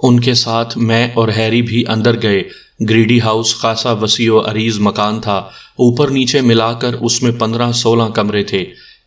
ان کے ساتھ میں اور ہیری بھی اندر گئے۔ گریڈی ہاؤس خاصا وسیع و عریض مکان تھا، اوپر نیچے ملا کر اس میں 15-16 کمرے تھے۔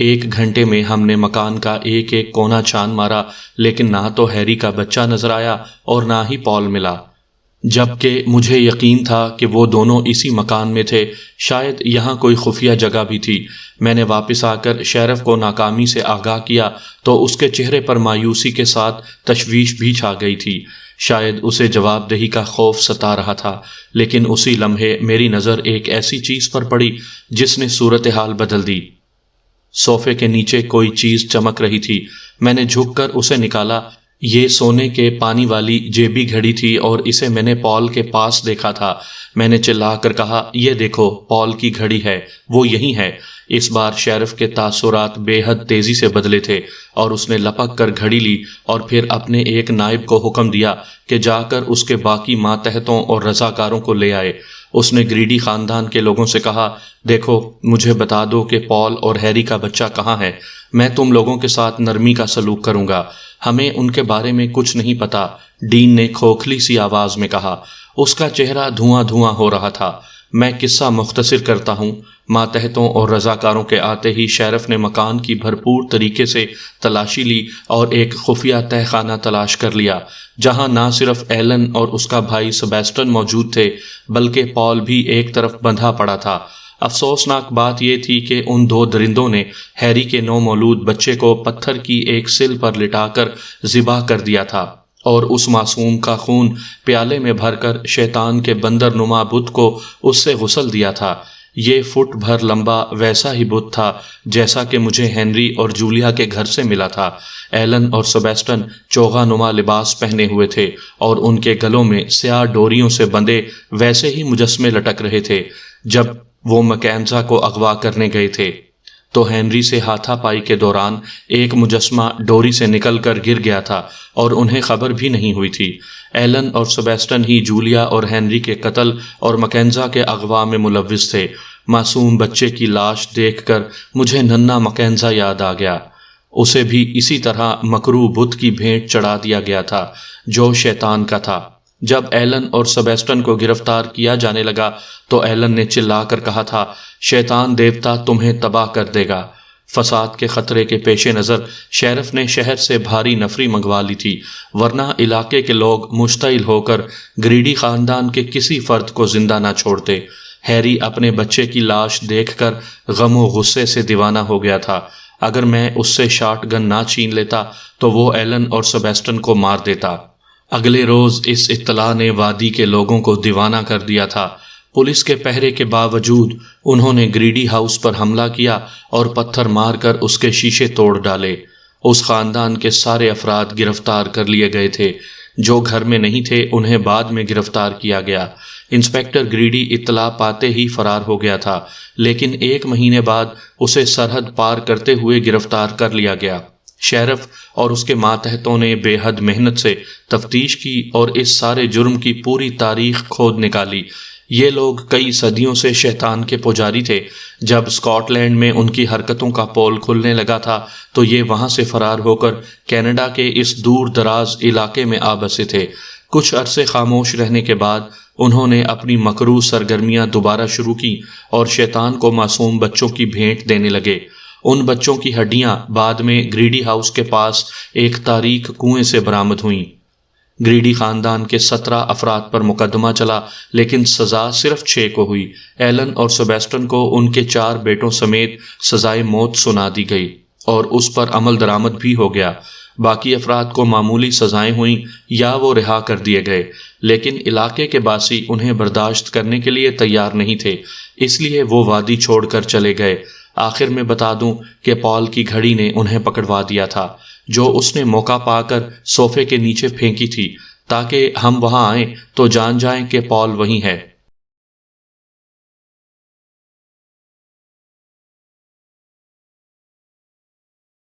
1 گھنٹے میں ہم نے مکان کا ایک ایک کونا چھان مارا، لیکن نہ تو ہیری کا بچہ نظر آیا اور نہ ہی پال ملا، جبکہ مجھے یقین تھا کہ وہ دونوں اسی مکان میں تھے۔ شاید یہاں کوئی خفیہ جگہ بھی تھی۔ میں نے واپس آ کر شیرف کو ناکامی سے آگاہ کیا تو اس کے چہرے پر مایوسی کے ساتھ تشویش بھی چھا گئی تھی۔ شاید اسے جواب دہی کا خوف ستا رہا تھا، لیکن اسی لمحے میری نظر ایک ایسی چیز پر پڑی جس نے صورتحال بدل دی۔ صوفے کے نیچے کوئی چیز چمک رہی تھی۔ میں نے جھک کر اسے نکالا۔ یہ سونے کے پانی والی جیبی گھڑی تھی اور اسے میں نے پال کے پاس دیکھا تھا۔ میں نے چلا کر کہا، یہ دیکھو، پال کی گھڑی ہے، وہ یہی ہے۔ اس بار شیرف کے تاثرات بے حد تیزی سے بدلے تھے اور اس نے لپک کر گھڑی لی اور پھر اپنے ایک نائب کو حکم دیا کہ جا کر اس کے باقی ماتحتوں اور رضاکاروں کو لے آئے۔ اس نے گریڈی خاندان کے لوگوں سے کہا، دیکھو، مجھے بتا دو کہ پال اور ہیری کا بچہ کہاں ہے۔ میں تم لوگوں کے ساتھ نرمی کا سلوک کروں گا۔ ہمیں ان کے بارے میں کچھ نہیں پتا، ڈین نے کھوکھلی سی آواز میں کہا۔ اس کا چہرہ دھواں دھواں ہو رہا تھا۔ میں قصہ مختصر کرتا ہوں۔ ماتحتوں اور رضاکاروں کے آتے ہی شیرف نے مکان کی بھرپور طریقے سے تلاشی لی اور ایک خفیہ تہہ خانہ تلاش کر لیا، جہاں نہ صرف ایلن اور اس کا بھائی سیباسٹن موجود تھے بلکہ پال بھی ایک طرف بندھا پڑا تھا۔ افسوسناک بات یہ تھی کہ ان 2 درندوں نے ہیری کے نومولود بچے کو پتھر کی ایک سل پر لٹا کر ذبح کر دیا تھا اور اس معصوم کا خون پیالے میں بھر کر شیطان کے بندر نما بت کو اس سے غسل دیا تھا۔ یہ فٹ بھر لمبا ویسا ہی بت تھا جیسا کہ مجھے ہنری اور جولیا کے گھر سے ملا تھا۔ ایلن اور سیباسٹن چوغا نما لباس پہنے ہوئے تھے اور ان کے گلوں میں سیاہ ڈوریوں سے بندھے ویسے ہی مجسمے لٹک رہے تھے۔ جب وہ مکینزا کو اغوا کرنے گئے تھے تو ہنری سے ہاتھا پائی کے دوران ایک مجسمہ ڈوری سے نکل کر گر گیا تھا اور انہیں خبر بھی نہیں ہوئی تھی۔ ایلن اور سیباسٹن ہی جولیا اور ہنری کے قتل اور مکینزا کے اغوا میں ملوث تھے۔ معصوم بچے کی لاش دیکھ کر مجھے ننھا مکینزا یاد آ گیا۔ اسے بھی اسی طرح مکروہ بت کی بھینٹ چڑھا دیا گیا تھا جو شیطان کا تھا۔ جب ایلن اور سیباسٹن کو گرفتار کیا جانے لگا تو ایلن نے چلا کر کہا تھا، شیطان دیوتا تمہیں تباہ کر دے گا۔ فساد کے خطرے کے پیش نظر شیرف نے شہر سے بھاری نفری منگوا لی تھی، ورنہ علاقے کے لوگ مشتعل ہو کر گریڈی خاندان کے کسی فرد کو زندہ نہ چھوڑتے۔ ہیری اپنے بچے کی لاش دیکھ کر غم و غصے سے دیوانہ ہو گیا تھا۔ اگر میں اس سے شاٹ گن نہ چھین لیتا تو وہ ایلن اور سیباسٹن کو مار دیتا۔ اگلے روز اس اطلاع نے وادی کے لوگوں کو دیوانہ کر دیا تھا۔ پولیس کے پہرے کے باوجود انہوں نے گریڈی ہاؤس پر حملہ کیا اور پتھر مار کر اس کے شیشے توڑ ڈالے۔ اس خاندان کے سارے افراد گرفتار کر لیے گئے تھے۔ جو گھر میں نہیں تھے انہیں بعد میں گرفتار کیا گیا۔ انسپیکٹر گریڈی اطلاع پاتے ہی فرار ہو گیا تھا، لیکن 1 مہینے بعد اسے سرحد پار کرتے ہوئے گرفتار کر لیا گیا۔ شیرف اور اس کے ماتحتوں نے بے حد محنت سے تفتیش کی اور اس سارے جرم کی پوری تاریخ کھود نکالی۔ یہ لوگ کئی صدیوں سے شیطان کے پجاری تھے۔ جب اسکاٹ لینڈ میں ان کی حرکتوں کا پول کھلنے لگا تھا تو یہ وہاں سے فرار ہو کر کینیڈا کے اس دور دراز علاقے میں آ بسے تھے۔ کچھ عرصے خاموش رہنے کے بعد انہوں نے اپنی مکروہ سرگرمیاں دوبارہ شروع کی اور شیطان کو معصوم بچوں کی بھینٹ دینے لگے۔ ان بچوں کی ہڈیاں بعد میں گریڈی ہاؤس کے پاس ایک تاریک کنویں سے برآمد ہوئیں۔ گریڈی خاندان کے 17 افراد پر مقدمہ چلا، لیکن سزا صرف 6 کو ہوئی۔ ایلن اور سیباسٹن کو ان کے 4 بیٹوں سمیت سزائے موت سنا دی گئی اور اس پر عمل درآمد بھی ہو گیا۔ باقی افراد کو معمولی سزائیں ہوئیں یا وہ رہا کر دیے گئے، لیکن علاقے کے باسی انہیں برداشت کرنے کے لیے تیار نہیں تھے، اس لیے وہ وادی چھوڑ کر چلے گئے۔ آخر میں بتا دوں کہ پال کی گھڑی نے انہیں پکڑوا دیا تھا، جو اس نے موقع پا کر صوفے کے نیچے پھینکی تھی تاکہ ہم وہاں آئیں تو جان جائیں کہ پال وہیں ہے۔